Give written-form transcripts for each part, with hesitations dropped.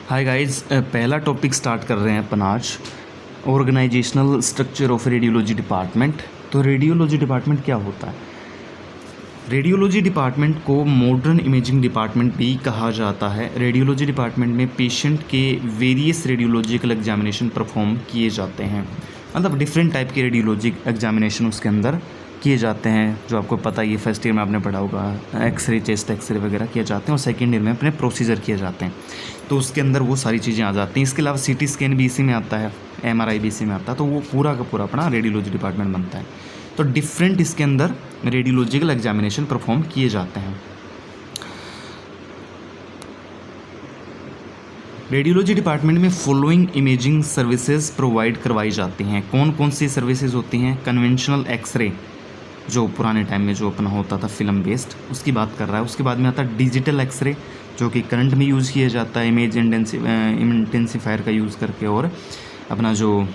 हाय guys, पहला topic start कर रहे हैं अपन आज। Organisational structure of radiology department. तो रेडियोलॉजी डिपार्टमेंट क्या होता है? रेडियोलॉजी डिपार्टमेंट को मॉडर्न इमेजिंग डिपार्टमेंट भी कहा जाता है। रेडियोलॉजी डिपार्टमेंट में पेशेंट के वेरियस रेडियोलॉजिकल एग्जामिनेशन परफॉर्म किए जाते हैं। मतलब डिफरेंट टाइप के रेडियोलॉजिक एग्जामिनेशन उसके अंदर किए जाते हैं, जो आपको पता ही है। फर्स्ट ईयर में आपने पढ़ा होगा, एक्सरे, चेस्ट एक्सरे वगैरह किए जाते हैं, और सेकेंड ईयर में अपने प्रोसीजर किए जाते हैं। तो उसके अंदर वो सारी चीज़ें आ जाती हैं। इसके अलावा सीटी स्कैन भी इसी में आता है, एमआरआई भी इसी में आता है। तो वो पूरा का पूरा अपना रेडियोलॉजी डिपार्टमेंट बनता है। तो डिफरेंट इसके अंदर रेडियोलॉजिकल एग्जामिनेशन परफॉर्म किए जाते हैं। रेडियोलॉजी डिपार्टमेंट में फॉलोइंग इमेजिंग सर्विसेज प्रोवाइड करवाई जाती हैं। कौन कौन सी सर्विसेज होती हैं? कन्वेंशनल एक्सरे, जो पुराने टाइम में जो अपना होता था फिल्म बेस्ड, उसकी बात कर रहा है। उसके बाद में आता है डिजिटल एक्सरे, जो कि करंट में यूज़ किया जाता है, इमेज इंटेंसिफायर का यूज़ करके, और अपना जो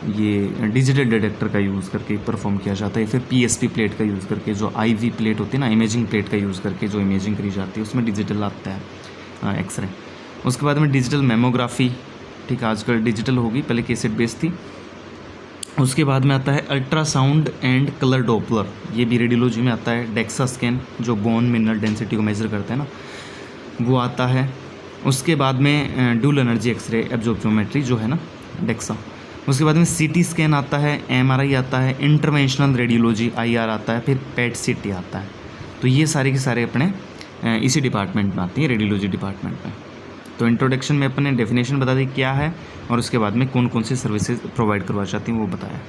ये डिजिटल डिटेक्टर का यूज़ करके परफॉर्म किया जाता है। फिर पीएसपी प्लेट का यूज़ करके, जो आईवी प्लेट होती है ना, इमेजिंग प्लेट का यूज़ करके जो इमेजिंग करी जाती है, उसमें डिजिटल आता है एक्सरे। उसके बाद में डिजिटल मेमोग्राफी, ठीक, आजकल डिजिटल होगी, पहले कैसेट बेस्ड थी। उसके बाद में आता है अल्ट्रासाउंड एंड कलर डॉपलर, ये भी रेडियोलॉजी में आता है। डेक्सा स्कैन, जो बोन मिनरल डेंसिटी को मेजर करते हैं ना, वो आता है। उसके बाद में ड्यूल एनर्जी एक्सरे एब्जॉर्प्शोमेट्री जो है ना, डेक्सा। उसके बाद में सीटी स्कैन आता है, एमआरआई आता है, इंटरवेंशनल रेडियोलॉजी आईआर आता है, फिर पेट सीटी आता है। तो ये सारे के सारे अपने इसी डिपार्टमेंट में आती है, रेडियोलॉजी डिपार्टमेंट में। तो इंट्रोडक्शन में अपने डेफिनेशन बता दी क्या है, और उसके बाद में कौन कौन सी सर्विसेज प्रोवाइड करवा जाती हैं वो बताया।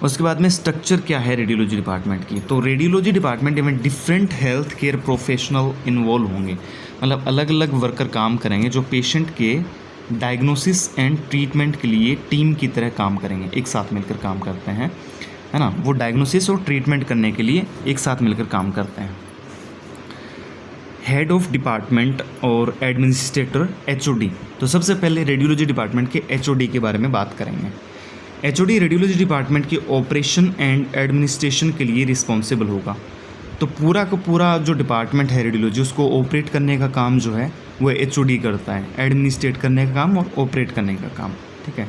उसके बाद में स्ट्रक्चर क्या है रेडियोलॉजी डिपार्टमेंट की। तो रेडियोलॉजी डिपार्टमेंट में different health care professional involve होंगे। मतलब अलग अलग वर्कर काम करेंगे, जो पेशेंट के डायग्नोसिस एंड ट्रीटमेंट के लिए टीम की तरह काम करेंगे, एक साथ मिलकर काम करते हैं, है ना। वो डायग्नोसिस और ट्रीटमेंट करने के लिए एक साथ मिलकर काम करते हैं। हेड ऑफ डिपार्टमेंट और एडमिनिस्ट्रेटर एचओडी। तो सबसे पहले रेडियोलॉजी डिपार्टमेंट के एचओडी के बारे में बात करेंगे। एचओडी रेडियोलॉजी डिपार्टमेंट के ऑपरेशन एंड एडमिनिस्ट्रेशन के लिए रिस्पॉन्सिबल होगा। तो पूरा का पूरा जो डिपार्टमेंट है रेडियोलॉजी, उसको ऑपरेट करने का काम जो है वो एचओडी करता है। एडमिनिस्ट्रेट करने का काम और ऑपरेट करने का काम, ठीक है,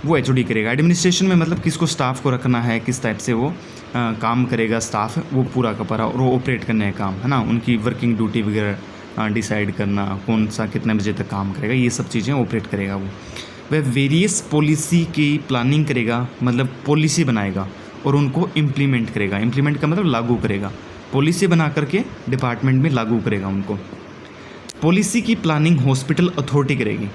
वो एचओडी करेगा। एडमिनिस्ट्रेशन में मतलब किसको स्टाफ को रखना है, किस टाइप से वो काम करेगा स्टाफ, वो पूरा का पूरा, और वो ऑपरेट करने का काम है ना, उनकी वर्किंग ड्यूटी वगैरह डिसाइड करना, कौन सा कितने बजे तक काम करेगा, ये सब चीज़ें ऑपरेट करेगा वो। वह वेरियस पॉलिसी की प्लानिंग करेगा, मतलब पॉलिसी बनाएगा और उनको इम्प्लीमेंट करेगा। इम्प्लीमेंट का मतलब लागू करेगा, पॉलिसी बना करके डिपार्टमेंट में लागू करेगा उनको। पॉलिसी की प्लानिंग हॉस्पिटल अथॉरिटी करेगी।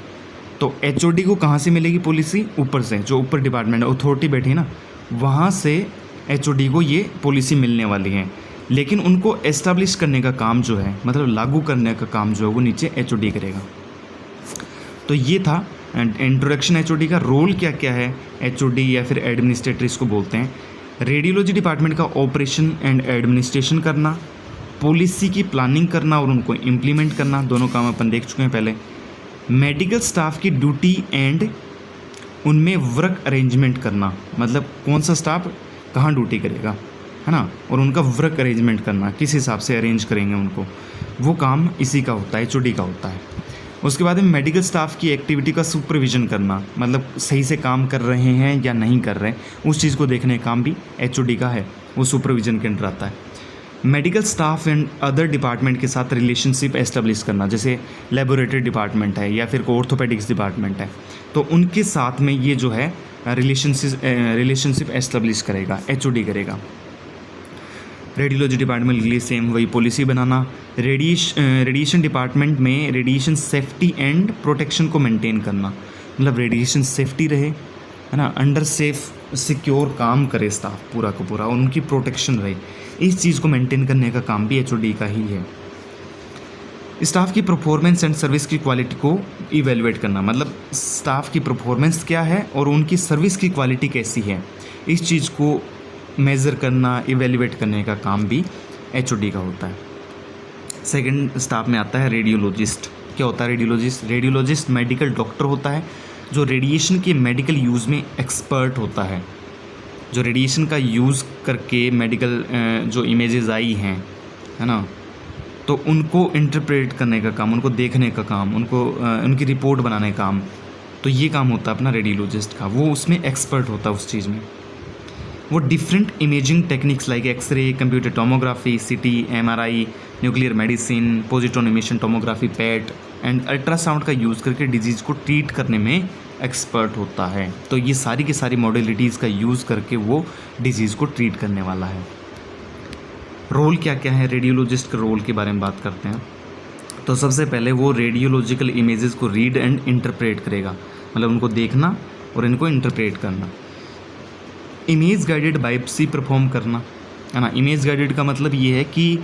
तो एचओडी को कहाँ से मिलेगी पॉलिसी? ऊपर से, जो ऊपर डिपार्टमेंट अथॉरिटी बैठी ना, वहाँ से एचओडी को ये पॉलिसी मिलने वाली है। लेकिन उनको एस्टैब्लिश करने का काम जो है, मतलब लागू करने का काम जो है, वो नीचे एचओडी करेगा। तो ये था इंट्रोडक्शन एचओडी का। रोल क्या क्या है एचओडी या फिर एडमिनिस्ट्रेटर इसको बोलते हैं। रेडियोलॉजी डिपार्टमेंट का ऑपरेशन एंड एडमिनिस्ट्रेशन करना, पॉलिसी की प्लानिंग करना और उनको इम्प्लीमेंट करना, दोनों काम अपन देख चुके हैं पहले। मेडिकल स्टाफ की ड्यूटी एंड उनमें वर्क अरेंजमेंट करना, मतलब कौन सा स्टाफ कहाँ ड्यूटी करेगा, है ना, और उनका वर्क अरेंजमेंट करना, किस हिसाब से अरेंज करेंगे उनको, वो काम इसी का होता है, एचओडी का होता है। उसके बाद में मेडिकल स्टाफ की एक्टिविटी का सुपरविजन करना, मतलब सही से काम कर रहे हैं या नहीं कर रहे, उस चीज़ को देखने का काम भी एचओडी का है, वो सुपरविजन के अंदर आता है। Medical staff and other department के साथ रिलेशनशिप एस्टेब्लिश करना, जैसे लेबोरेटरी डिपार्टमेंट है या फिर ऑर्थोपेडिक्स डिपार्टमेंट है, तो उनके साथ में ये जो है रिलेशनशिप एस्टेब्लिश करेगा, एचओडी करेगा। रेडियोलॉजी डिपार्टमेंट के लिए सेम वही पॉलिसी बनाना। रेडिएशन डिपार्टमेंट में रेडिएशन सेफ्टी एंड प्रोटेक्शन को मेंटेन करना, मतलब रेडिएशन सेफ्टी रहे, है ना, अंडर सेफ सिक्योर काम करे स्टाफ पूरा का पूरा, और उनकी प्रोटेक्शन रहे, इस चीज़ को मेंटेन करने का काम भी एचओडी का ही है। स्टाफ की परफॉर्मेंस एंड सर्विस की क्वालिटी को इवेलुएट करना, मतलब स्टाफ की परफॉर्मेंस क्या है और उनकी सर्विस की क्वालिटी कैसी है, इस चीज़ को मेज़र करना, इवेलुएट करने का काम भी एचओडी का होता है। सेकंड स्टाफ में आता है रेडियोलॉजिस्ट। क्या होता है रेडियोलॉजिस्ट? रेडियोलॉजिस्ट मेडिकल डॉक्टर होता है, जो रेडिएशन के मेडिकल यूज़ में एक्सपर्ट होता है, जो रेडिएशन का यूज़ करके मेडिकल जो इमेजेस आई हैं, है ना, तो उनको इंटरप्रेट करने का काम, उनको देखने का काम, उनको उनकी रिपोर्ट बनाने का काम, तो ये काम होता है अपना रेडियोलॉजिस्ट का। वो उसमें एक्सपर्ट होता है उस चीज़ में। वो different imaging techniques like x ray, computer tomography, CT, MRI, nuclear medicine, positron emission tomography, PET and ultrasound का यूज़ करके डिजीज़ को ट्रीट करने में एक्सपर्ट होता है। तो ये सारी की सारी मॉडलिटीज़ का यूज़ करके वो डिजीज़ को ट्रीट करने वाला है। रोल क्या क्या है, रेडियोलॉजिस्ट के रोल के बारे में बात करते हैं। तो सबसे पहले वो रेडियोलॉजिकल इमेजेस को रीड एंड इंटरप्रेट करेगा, मतलब उनको देखना और इनको इंटरप्रेट करना। इमेज गाइडेड बायोप्सी परफॉर्म करना, है ना। इमेज गाइडेड का मतलब ये है कि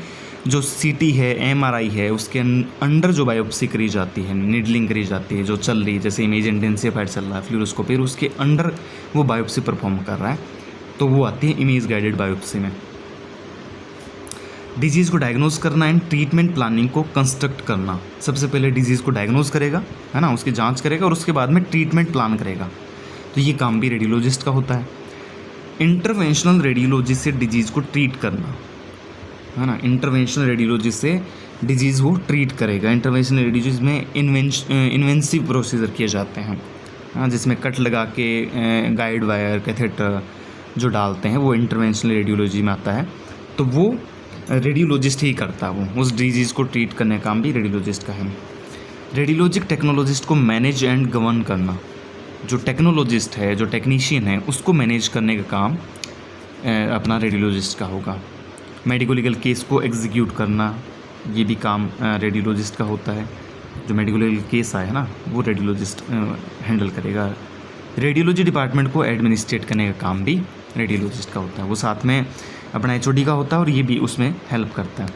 जो सीटी है, एमआरआई है, उसके अंडर जो बायोप्सी करी जाती है, नीडलिंग करी जाती है, जो चल रही है, जैसे इमेज इंटेंसिफायर चल रहा है, फ्लूरोस्कोपी, उसके अंडर वो बायोप्सी परफॉर्म कर रहा है, तो वो आती है इमेज गाइडेड बायोप्सी में। डिजीज़ को डायग्नोज करना एंड ट्रीटमेंट प्लानिंग को कंस्ट्रक्ट करना। सबसे पहले डिजीज़ को डायग्नोज करेगा, है ना, उसकी जांच करेगा और उसके बाद में ट्रीटमेंट प्लान करेगा। तो ये काम भी रेडियोलॉजिस्ट का होता है। इंटरवेंशनल रेडियोलॉजी से डिजीज़ को ट्रीट करना, है ना। इंटरवेंशनल रेडियोलॉजी से डिजीज़ वो ट्रीट करेगा। इंटरवेंशनल रेडियोलॉजी में इन्वेंसिव प्रोसीजर किए जाते हैं, हाँ, जिसमें कट लगा के गाइड वायर, कैथेटर जो डालते हैं, वो इंटरवेंशनल रेडियोलॉजी में आता है। तो वो रेडियोलॉजिस्ट ही करता है, वो उस डिजीज़ को ट्रीट करने का काम भी रेडियोलॉजिस्ट का है। रेडियोलॉजिक टेक्नोलॉजिस्ट को मैनेज एंड गवर्न करना, जो टेक्नोलॉजिस्ट है, जो टेक्नीशियन है, उसको मैनेज करने का काम अपना रेडियोलॉजिस्ट का होगा। मेडिको लीगल केस को एग्जीक्यूट करना, ये भी काम रेडियोलॉजिस्ट का होता है। जो मेडिको लीगल केस आए ना, वो रेडियोलॉजिस्ट हैंडल करेगा। रेडियोलॉजी डिपार्टमेंट को एडमिनिस्ट्रेट करने का काम भी रेडियोलॉजिस्ट का होता है। वो साथ में अपना एचओडी का होता है और ये भी उसमें हेल्प करता है।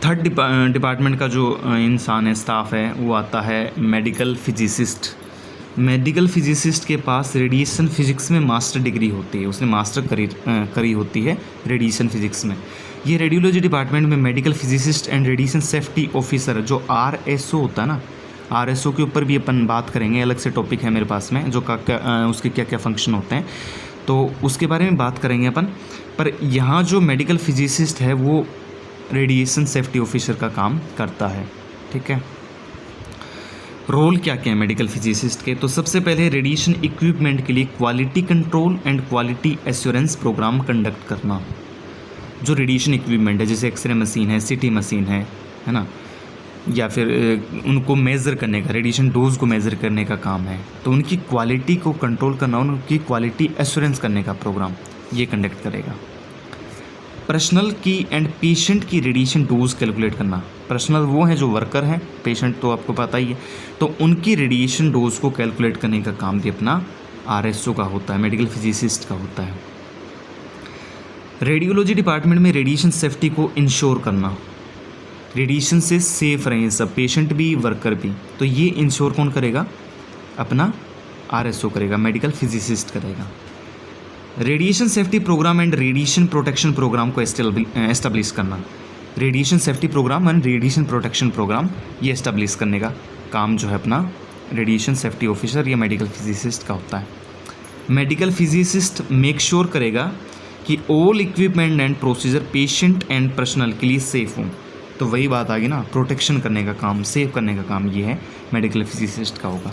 थर्ड डिपार्टमेंट का जो इंसान है, स्टाफ है, वो आता है मेडिकल फिजिसिस्ट। मेडिकल फिजिसिस्ट के पास रेडिएशन फिजिक्स में मास्टर डिग्री होती है, उसने मास्टर करी होती है रेडिएशन फिजिक्स में। ये रेडियोलॉजी डिपार्टमेंट में medical physicist and radiation safety officer, जो आरएसओ होता है ना, आरएसओ के ऊपर भी अपन बात करेंगे, अलग से टॉपिक है मेरे पास में, जो उसके क्या क्या फंक्शन होते हैं, तो उसके बारे में बात करेंगे अपन। पर यहाँ जो मेडिकल फिजिसिस्ट है वो रेडिएशन सेफ्टी ऑफिसर का काम करता है, ठीक है। रोल क्या क्या है मेडिकल फिजिसिस्ट के, तो सबसे पहले रेडिएशन इक्विपमेंट के लिए quality control and quality assurance programme conduct करना। जो रेडिएशन इक्विपमेंट है, जैसे एक्सरे मशीन है, सीटी मशीन है ना, या फिर उनको मेज़र करने का, रेडिएशन डोज को मेज़र करने का काम है, तो उनकी क्वालिटी को कंट्रोल करना, उनकी क्वालिटी एश्योरेंस करने का प्रोग्राम ये कंडक्ट करेगा। पर्सनल की एंड पेशेंट की रेडिएशन डोज कैलकुलेट करना। पर्सनल वो है जो वर्कर हैं, पेशेंट तो आपको पता ही है, तो उनकी रेडिएशन डोज को कैलकुलेट करने का काम भी अपना आरएसओ का होता है, मेडिकल फिजिसिस्ट का होता है। रेडियोलॉजी डिपार्टमेंट में रेडिएशन सेफ्टी को इंश्योर करना, रेडिएशन से सेफ रहें सब, पेशेंट भी वर्कर भी, तो ये इंश्योर कौन करेगा, अपना आरएसओ करेगा, मेडिकल फिजिसिस्ट करेगा। Radiation safety program and radiation protection program को एस्टेब्लिश करना, radiation safety program and radiation protection program ये एस्टेब्लिश करने का काम जो है अपना रेडिएशन सेफ्टी ऑफिसर या मेडिकल फिजिसिस्ट का होता है। मेडिकल फिजिसिस्ट मेक श्योर करेगा कि all equipment and procedure patient and personnel के लिए सेफ हों, तो वही बात आ गई ना, प्रोटेक्शन करने का काम, सेव करने का काम ये है मेडिकल फिजिसिस्ट का होगा।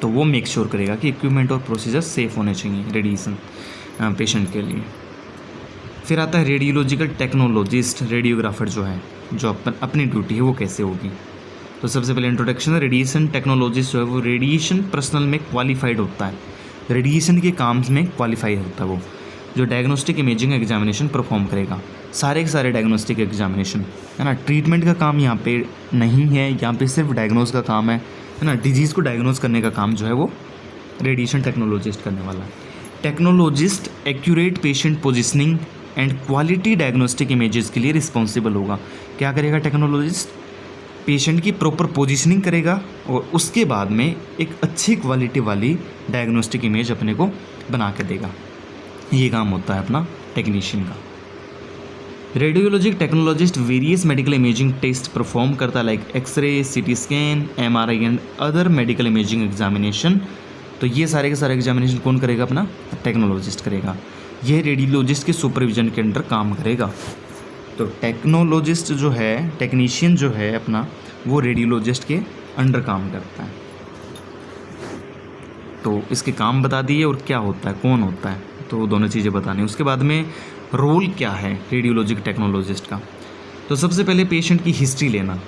तो वो मेक श्योर करेगा कि इक्विपमेंट और प्रोसीजर सेफ़ होने चाहिए रेडिएशन पेशेंट के लिए। फिर आता है रेडियोलॉजिकल टेक्नोलॉजिस्ट, रेडियोग्राफर जो है, जो अपनी ड्यूटी है वो कैसे होगी। तो सबसे पहले इंट्रोडक्शन, रेडिएशन टेक्नोलॉजिस्ट जो है वो रेडिएशन पर्सनल में क्वालिफाइड होता है, रेडिएशन के काम में क्वालिफाई होता है वो, जो डायग्नोस्टिक इमेजिंग एग्जामिनेशन परफॉर्म करेगा, सारे के सारे डायग्नोस्टिक एग्जामिनेशन, है ना। ट्रीटमेंट का काम यहाँ पे नहीं है, यहाँ पे सिर्फ डायग्नोज का काम है ना। डिजीज़ को डायग्नोज करने का काम जो है वो रेडिएशन टेक्नोलॉजिस्ट करने वाला है। Technologist accurate patient positioning and quality diagnostic images के लिए रिस्पॉन्सिबल होगा। क्या करेगा टेक्नोलॉजिस्ट, पेशेंट की प्रॉपर पोजिशनिंग करेगा और उसके बाद में एक अच्छी क्वालिटी वाली डायग्नोस्टिक इमेज अपने को बना के देगा। ये काम होता है अपना टेक्नीशियन का। Radiologic technologist various medical imaging test perform करता है, like x-ray, CT scan, MRI and other medical imaging examination. तो ये सारे के सारे एग्जामिनेशन कौन करेगा, अपना टेक्नोलॉजिस्ट करेगा। यह रेडियोलॉजिस्ट के सुपरविजन के अंडर काम करेगा। तो टेक्नोलॉजिस्ट जो है, टेक्नीशियन जो है अपना, वो रेडियोलॉजिस्ट के अंडर काम करता है। तो इसके काम बता दिए और क्या होता है, कौन होता है, तो दोनों चीज़ें बतानी। उसके बाद में रोल क्या है रेडियोलॉजिक टेक्नोलॉजिस्ट का। तो सबसे पहले पेशेंट की हिस्ट्री लेना,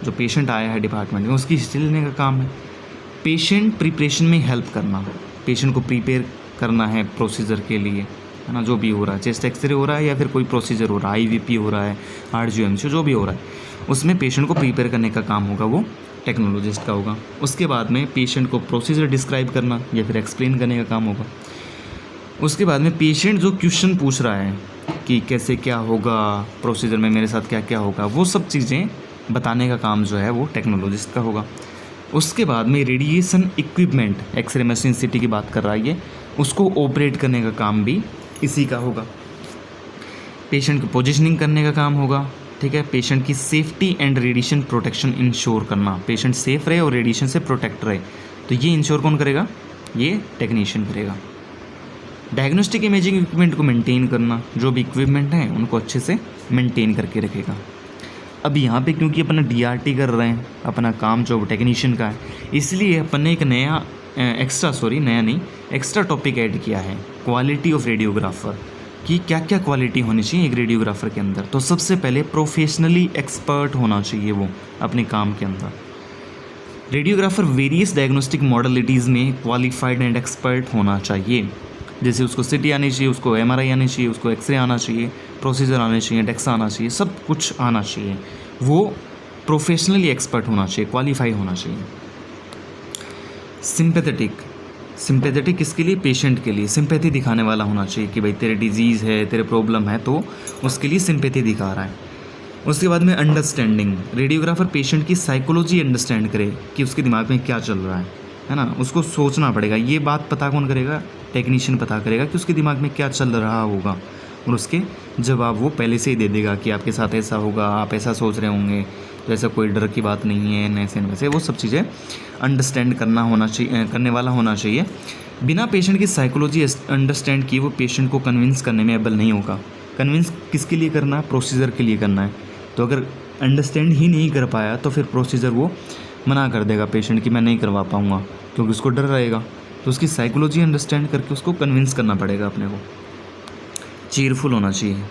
जो पेशेंट आया है डिपार्टमेंट में उसकी हिस्ट्री लेने का काम है। पेशेंट प्रिपरेशन में हेल्प करना, पेशेंट को प्रिपेयर करना है प्रोसीजर के लिए, है ना, जो भी हो रहा है, चेस्ट एक्सरे हो रहा है या फिर कोई प्रोसीजर हो रहा है, आईवीपी हो रहा है, RGMC जो भी हो रहा है, उसमें पेशेंट को प्रिपेयर करने का काम होगा, वो टेक्नोलॉजिस्ट का होगा। उसके बाद में पेशेंट को प्रोसीजर डिस्क्राइब करना या फिर एक्सप्लेन करने का काम होगा। उसके बाद में पेशेंट जो क्वेश्चन पूछ रहा है कि कैसे क्या होगा प्रोसीजर में, मेरे साथ क्या क्या होगा, वो सब चीज़ें बताने का काम जो है वो टेक्नोलॉजिस्ट का होगा। उसके बाद में radiation equipment, x-ray machine CT की बात कर रहा है ये, उसको ऑपरेट करने का काम भी इसी का होगा। पेशेंट की पोजीशनिंग करने का काम होगा, ठीक है। पेशेंट की safety and radiation protection ensure करना, पेशेंट सेफ रहे और रेडिएशन से प्रोटेक्ट रहे, तो ये इंश्योर कौन करेगा, ये टेक्नीशियन करेगा। डायग्नोस्टिक इमेजिंग इक्विपमेंट को मेंटेन करना, जो भी इक्विपमेंट हैं उनको अच्छे से मेंटेन करके रखेगा। अब यहाँ पे क्योंकि अपना DRT कर रहे हैं, अपना काम जो टेक्नीशियन का है, इसलिए अपन ने एक नया एक्स्ट्रा टॉपिक ऐड किया है, क्वालिटी ऑफ रेडियोग्राफर, कि क्या क्या क्वालिटी होनी चाहिए एक रेडियोग्राफर के अंदर। तो सबसे पहले प्रोफेशनली एक्सपर्ट होना चाहिए वो अपने काम के अंदर। रेडियोग्राफर वेरियस डायग्नोस्टिक मॉडलिटीज़ में क्वालिफाइड एंड एक्सपर्ट होना चाहिए। जैसे उसको CT आनी चाहिए, उसको MRI आनी चाहिए, उसको एक्सरे आना चाहिए, प्रोसीजर आने चाहिए, डेक्सा आना चाहिए, सब कुछ आना चाहिए। वो प्रोफेशनली एक्सपर्ट होना चाहिए, क्वालिफाई होना चाहिए। सिंपैथेटिक किसके लिए, पेशेंट के लिए सिंपैथी दिखाने वाला होना चाहिए कि भाई तेरे डिजीज़ है, तेरे प्रॉब्लम है, तो उसके लिए सिंपैथी दिखा रहा है। उसके बाद में अंडरस्टैंडिंग, रेडियोग्राफर पेशेंट की साइकोलॉजी अंडरस्टैंड करे कि उसके दिमाग में क्या चल रहा है ना, उसको सोचना पड़ेगा। ये बात पता कौन करेगा, टेक्नीशियन पता करेगा कि उसके दिमाग में क्या चल रहा होगा, और उसके जवाब वो पहले से ही दे देगा कि आपके साथ ऐसा होगा, आप ऐसा सोच रहे होंगे, तो ऐसा कोई डर की बात नहीं है, ऐसे वैसे, वो सब चीज़ें अंडरस्टैंड करने वाला होना चाहिए। बिना पेशेंट की साइकोलॉजी अंडरस्टैंड किए वो पेशेंट को कन्विंस करने में एबल नहीं होगा। कन्विंस किसके लिए करना है, प्रोसीजर के लिए करना है। तो अगर अंडरस्टैंड ही नहीं कर पाया तो फिर प्रोसीजर वो मना कर देगा पेशेंट की, मैं नहीं करवा पाऊँगा, क्योंकि उसको डर रहेगा। तो उसकी साइकोलॉजी अंडरस्टैंड करके उसको कन्विंस करना पड़ेगा अपने को। चीयरफुल होना चाहिए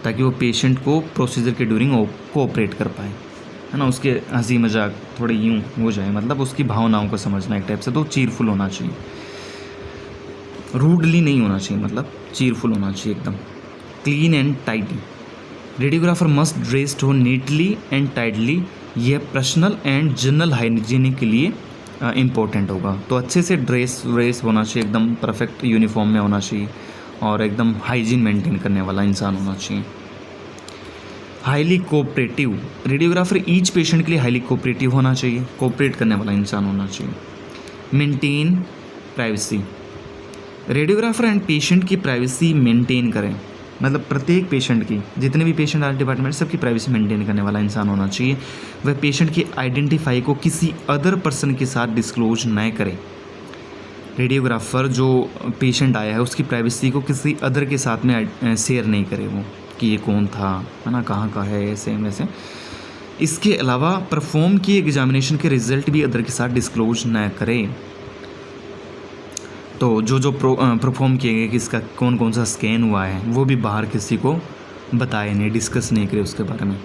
ताकि वो पेशेंट को प्रोसीजर के ड्यूरिंग कोऑपरेट कर पाए, है ना, उसके हंसी मजाक थोड़े यूँ हो जाए, मतलब उसकी भावनाओं को समझना एक टाइप से। तो चीयरफुल होना चाहिए, रूडली नहीं होना चाहिए, मतलब चीयरफुल होना चाहिए एकदम। Clean and tidy, radiographer must dressed हो नीटली एंड टाइडली, यह पर्सनल एंड जनरल हाइजीन के लिए इम्पोर्टेंट होगा। तो अच्छे से ड्रेस होना चाहिए, एकदम परफेक्ट यूनिफॉर्म में होना चाहिए और एकदम हाइजीन मेंटेन करने वाला इंसान होना चाहिए। Highly cooperative, radiographer each patient के लिए हाईली कोऑपरेटिव होना चाहिए, कोऑपरेट करने वाला इंसान होना चाहिए। Maintain privacy, radiographer and patient की प्राइवेसी मेंटेन करें, मतलब प्रत्येक पेशेंट की, जितने भी पेशेंट आर डिपार्टमेंट, सबकी प्राइवेसी मेंटेन करने वाला इंसान होना चाहिए। वह पेशेंट की आइडेंटिफाई को किसी अदर पर्सन के साथ डिस्क्लोज न करे। रेडियोग्राफर जो पेशेंट आया है उसकी प्राइवेसी को किसी अदर के साथ में शेयर नहीं करे, वो कि ये कौन था, है ना, कहाँ का है, ऐसे वैसे। इसके अलावा परफॉर्म किए एग्जामिनेशन के रिजल्ट भी अदर के साथ डिस्क्लोज न करे। तो जो परफॉर्म किए गए कि इसका कौन कौन सा स्कैन हुआ है वो भी बाहर किसी को बताए नहीं, डिस्कस नहीं करे उसके बारे में।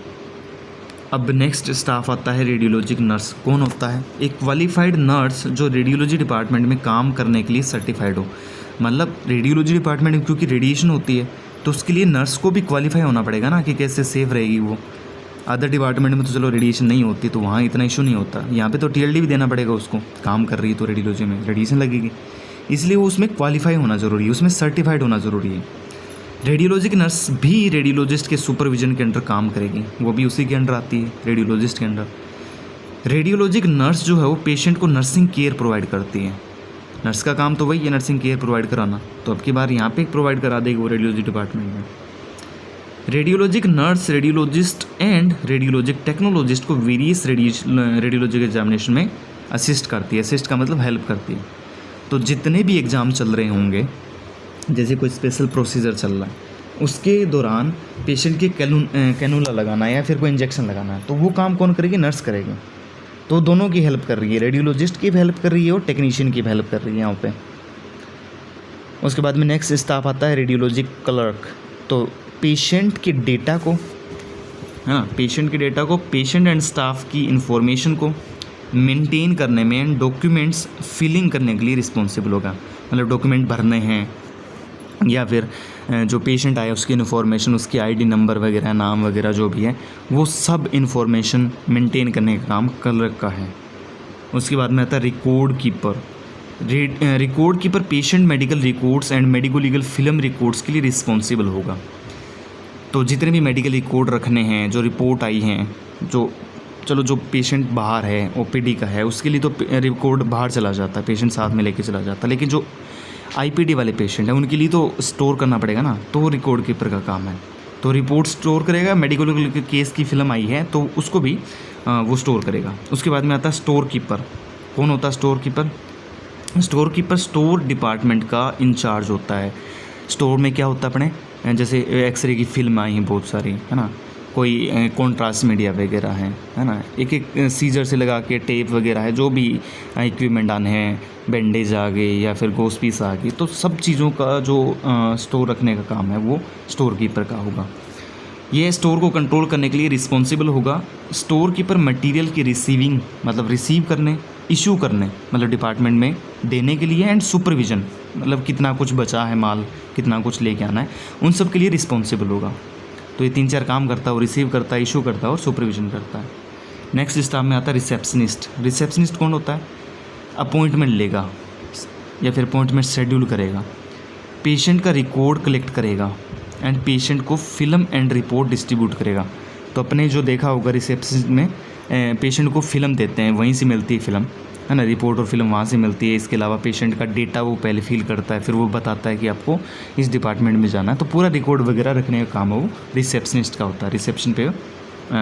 अब नेक्स्ट स्टाफ आता है रेडियोलॉजिक नर्स। कौन होता है, एक क्वालिफाइड नर्स जो रेडियोलॉजी डिपार्टमेंट में काम करने के लिए सर्टिफाइड हो। मतलब रेडियोलॉजी डिपार्टमेंट में क्योंकि रेडिएशन होती है तो उसके लिए नर्स को भी क्वालिफाई होना पड़ेगा ना, कि कैसे सेफ रहेगी वो। अदर डिपार्टमेंट में तो चलो रेडिएशन नहीं होती तो वहाँ इतना इशू नहीं होता, यहाँ पे तो TLD भी देना पड़ेगा उसको, काम कर रही है तो रेडियोलॉजी में रेडिएशन लगेगी, इसलिए वो उसमें क्वालिफाई होना ज़रूरी है, उसमें सर्टिफाइड होना ज़रूरी है। रेडियोलॉजिक नर्स भी रेडियोलॉजिस्ट के सुपरविजन के अंडर काम करेगी, वो भी उसी के अंडर आती है, रेडियोलॉजिस्ट के अंडर। रेडियोलॉजिक नर्स जो है वो पेशेंट को नर्सिंग केयर प्रोवाइड करती है। नर्स का काम तो वही है, नर्सिंग केयर प्रोवाइड कराना, तो अब की बार यहाँ पे प्रोवाइड करा देगी वो रेडियोलॉजी डिपार्टमेंट में। Radiologic nurse radiologist and radiologic technologist को वेरियस रेडियोलॉजिक एग्जामिनेशन में असिस्ट करती है। असिस्ट का मतलब हेल्प करती है। तो जितने भी एग्ज़ाम चल रहे होंगे, जैसे कोई स्पेशल प्रोसीजर चल रहा है उसके दौरान पेशेंट के कैनुला लगाना है या फिर कोई इंजेक्शन लगाना है, तो वो काम कौन करेगी? नर्स करेगी। तो दोनों की हेल्प कर रही है, रेडियोलॉजिस्ट की भी हेल्प कर रही है और टेक्नीशियन की भी हेल्प कर रही है यहाँ पे। उसके बाद में नेक्स्ट स्टाफ आता है रेडियोलॉजी क्लर्क। तो पेशेंट के डेटा को, पेशेंट के डेटा को, पेशेंट एंड स्टाफ की इंफॉर्मेशन को मेंटेन करने में, डॉक्यूमेंट्स फिलिंग करने के लिए रिस्पॉन्सिबल होगा। मतलब डॉक्यूमेंट भरने हैं या फिर जो पेशेंट आया उसकी इन्फॉर्मेशन, उसकी आईडी नंबर वगैरह, नाम वगैरह जो भी है, वो सब इन्फॉर्मेशन मेंटेन करने का काम क्लर्क का है। उसके बाद में आता है record keeper. Record keeper patient medical records and medico legal film records के लिए रिस्पॉन्सिबल होगा। तो जितने भी मेडिकल रिकॉर्ड रखने हैं, जो रिपोर्ट आई हैं, जो पेशेंट बाहर है, ओपीडी का है, उसके लिए तो रिकॉर्ड बाहर चला जाता है, पेशेंट साथ में लेके चला जाता है। लेकिन जो आईपीडी वाले पेशेंट हैं उनके लिए तो स्टोर करना पड़ेगा ना, तो वो रिकॉर्ड कीपर का काम है। तो रिपोर्ट स्टोर करेगा, मेडिकल केस की फिल्म आई है तो उसको भी वो स्टोर करेगा। उसके बाद में आता है स्टोर कीपर। कौन होता है store keeper? Store keeper store department का इंचार्ज होता है। स्टोर में क्या होता है अपने, जैसे एक्सरे की फिल्म आई हैं बहुत सारी, है ना, कोई कॉन्ट्रास्ट मीडिया वगैरह है ना, एक एक सीजर से लगा के टेप वगैरह है, जो भी इक्विपमेंट आने हैं, बैंडेज आ गए या फिर गोस पीस आ गई, तो सब चीज़ों का जो स्टोर रखने का काम है वो स्टोर कीपर का होगा। ये स्टोर को कंट्रोल करने के लिए रिस्पॉन्सिबल होगा। स्टोर कीपर मटेरियल की रिसीविंग, मतलब रिसीव करने, इशू करने, मतलब डिपार्टमेंट में देने के लिए, एंड सुपरविजन, मतलब कितना कुछ बचा है माल, कितना कुछ लेके आना है, उन सब के लिए रिस्पॉन्सिबल होगा। तो ये 3-4 काम करता है, वो रिसीव करता है, इशू करता है और सुपरविजन करता है। नेक्स्ट स्टाफ में आता है रिसेप्शनिस्ट। रिसेप्शनिस्ट कौन होता है? अपॉइंटमेंट लेगा या फिर अपॉइंटमेंट शेड्यूल करेगा, पेशेंट का रिकॉर्ड कलेक्ट करेगा एंड पेशेंट को फिल्म एंड रिपोर्ट डिस्ट्रीब्यूट करेगा। तो अपने जो देखा होगा रिसेप्शन में पेशेंट को फिल्म देते हैं, वहीं से मिलती है फिल्म, है ना, रिपोर्ट और फिल्म वहाँ से मिलती है। इसके अलावा पेशेंट का डेटा वो पहले फिल करता है, फिर वो बताता है कि आपको इस डिपार्टमेंट में जाना है। तो पूरा रिकॉर्ड वगैरह रखने का काम है वो रिसेप्शनिस्ट का होता है। रिसेप्शन पे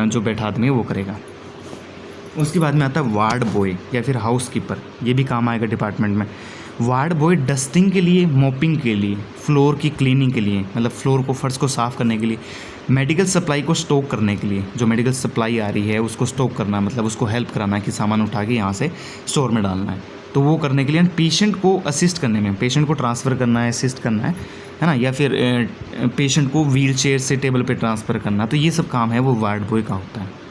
जो बैठा आदमी है वो करेगा। उसके बाद में आता है वार्ड बॉय या फिर हाउस कीपर। ये भी काम आएगा डिपार्टमेंट में। वार्ड बॉय डस्टिंग के लिए, मॉपिंग के लिए, फ्लोर की क्लीनिंग के लिए, मतलब फ्लोर को, फर्श को साफ़ करने के लिए, मेडिकल सप्लाई को स्टॉक करने के लिए, जो मेडिकल सप्लाई आ रही है उसको स्टॉक करना, मतलब उसको हेल्प कराना है कि सामान उठा के यहाँ से स्टोर में डालना है, तो वो करने के लिए। पेशेंट को असिस्ट करने में, पेशेंट को ट्रांसफ़र करना है, असिस्ट करना है ना, या फिर पेशेंट को व्हील चेयर से टेबल पर ट्रांसफ़र करना, तो ये सब काम है वो वार्ड बॉय का होता है।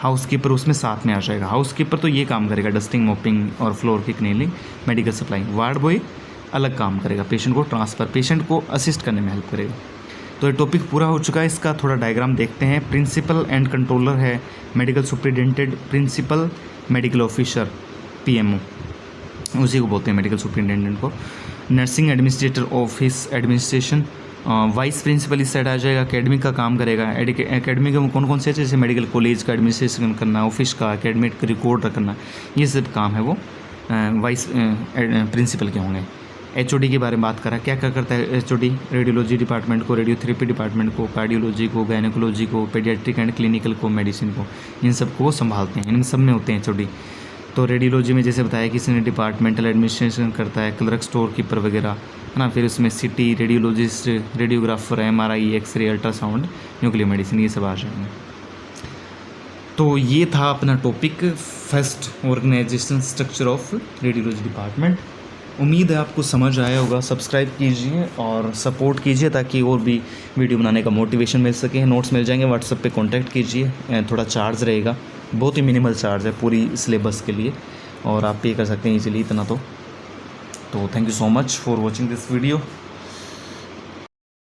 हाउस कीपर उसमें साथ में आ जाएगा। हाउस कीपर तो ये काम करेगा, डस्टिंग, मॉपिंग और फ्लोर की cleaning, medical supply. Ward boy अलग काम करेगा, पेशेंट को ट्रांसफ़र, पेशेंट को असिस्ट करने में हेल्प करेगा। तो ये टॉपिक पूरा हो चुका है। इसका थोड़ा डायग्राम देखते हैं। प्रिंसिपल एंड कंट्रोलर है, medical superintendent, principal medical officer PMO, उसी को बोलते हैं मेडिकल सुपरिटेंडेंट को। Nursing administrator office administration, vice principal इस साइड आ जाएगा, एकेडमिक का काम करेगा। एकेडमिक में कौन कौन से, जैसे मेडिकल कॉलेज का एडमिनिस्ट्रेशन करना, ऑफिस का, एकेडमिक का रिकॉर्ड रखना, ये सब काम है वो वाइस प्रिंसिपल के होंगे। एचओडी के बारे में बात करा, क्या क्या करता है एचओडी? रेडियोलॉजी डिपार्टमेंट को, रेडियोथेरेपी डिपार्टमेंट को, कार्डियोलॉजी को, गायनेकोलॉजी को, पेडियाट्रिक एंड क्लिनिकल को, मेडिसिन को, इन सबको वो संभालते हैं। इन सब में होते हैं एचओडी। तो रेडियोलॉजी में जैसे बताया किसी ने डिपार्टमेंटल एडमिनिस्ट्रेशन करता है, क्लर्क, स्टोर कीपर वगैरह, है ना। फिर उसमें CT, radiologist, radiographer, MRI, x-ray, ultrasound, nuclear medicine, ये सब आ जाएंगे। तो ये था अपना topic, first organization structure of radiology department. उम्मीद है आपको समझ आया होगा। सब्सक्राइब कीजिए और सपोर्ट कीजिए ताकि और भी वीडियो बनाने का मोटिवेशन मिल सके। नोट्स मिल जाएंगे, व्हाट्सएप पे कांटेक्ट कीजिए। थोड़ा चार्ज रहेगा, बहुत ही मिनिमल चार्ज है पूरी सिलेबस के लिए, और आप पे कर सकते हैं इजीली इतना। तो thank you so much for watching this video.